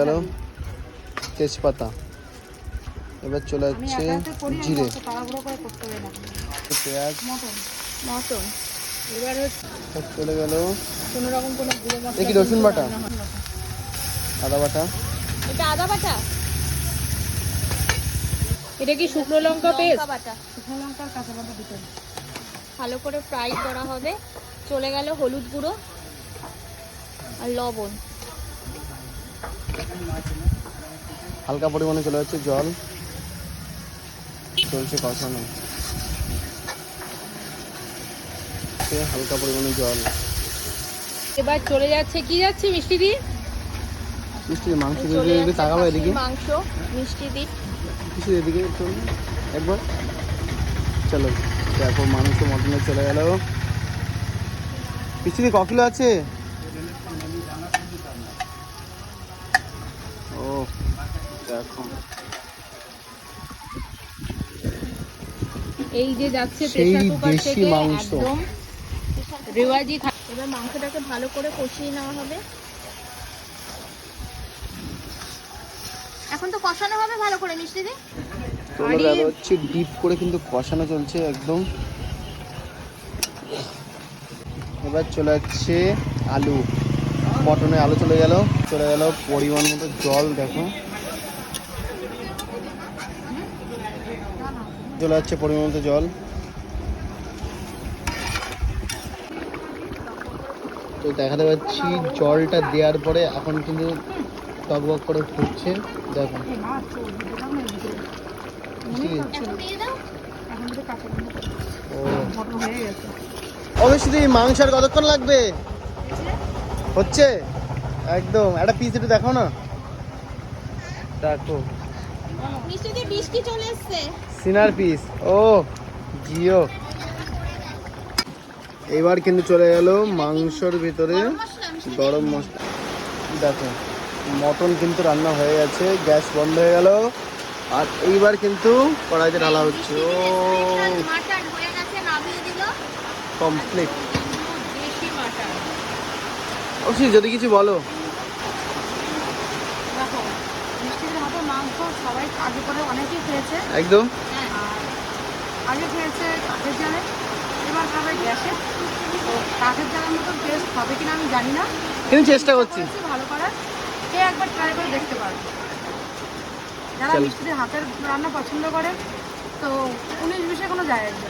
গেল তেজপাতা, এবার চলে যাচ্ছে জিরে, পেঁয়াজ, মটন এবার চলে গেল কোনো রকম কোনো গুঁড়ো মশলা দেখি রসুন বাটা, আদা বাটা, এটা আদা বাটা, এটা কি শুকনো লঙ্কা পেস্ট, শুকনো লঙ্কা আর কাঁচা লঙ্কা দিতে ভালো করে ফ্রাই করা হবে। চলে গেল হলুদ গুঁড়ো আর লবণ, হালকা পরিমাণে চলে যাচ্ছে জল, চলছে কষানো, হালকা পরিমাণে জল। এবার চলে যাচ্ছে কি যাচ্ছে মিষ্টি দি, মিষ্টি মাংস দিয়ে তাকাবো এদিকে, মাংস মিষ্টি দি মিষ্টি এদিকে একবার, চলো দেখো মাংস মটনে চলে গেল। মিষ্টি ক কিলো আছে? ও দেখো এই যে যাচ্ছে সেই প্রেসার কুকার দেশি থেকে মাংস। একদম রেওয়াজি। এবার মাংসটাকে ভালো করে কষিয়ে নেওয়া হবে। এখন তো কষানো হবে ভালো করে মিষ্টি দি, চলে গেল হচ্ছে ডিপ করে কিন্তু কষানো চলছে একদম। এবার চলে যাচ্ছে আলু, মটনে আলু চলে গেল পরিমাণ মতো জল, দেখো চলে যাচ্ছে পরিমাণ মতো জল। তো দেখাতে পাচ্ছি জলটা দেওয়ার পরে এখন কিন্তু টকবক করে ফুটছে, দেখো অবশ্যই। মাংস আর কতক্ষণ লাগবে? হচ্ছে একদম একটা পিস একটু দেখো না, দেখো মিষ্টি দি বৃষ্টি চলে এসেছে, সিনার পিস। ও জিও, এবার কিন্তু চলে গেল মাংসর ভিতরে গরম মশলা। দেখো মটন কিন্তু রান্না হয়ে গেছে, গ্যাস বন্ধ হয়ে গেল, আর এইবার কিন্তু কড়াইতে ঢালা হচ্ছে। ও মাটন হয়ে গেছে, নামিয়ে দিল, কমপ্লিট। দেশি মাটন। অবশ্যই যদি কিছু বলো। দেখো মিষ্টির হাতে মাংস সবাই আগে করে অনেকেই খেয়েছে, একদম আগে খেয়েছে কাঠের জালে, এবার খাবে গ্যাসে। তো কাঠের জালের মতো টেস্ট হবে কিনা আমি জানি না, কিন্তু চেষ্টা করছি ভালো করার। কে একবার ট্রাই করে দেখতে পারবে, যারা মিষ্টির হাতের রান্না পছন্দ করে। তো 19-20 কোনো যায় আসবে না।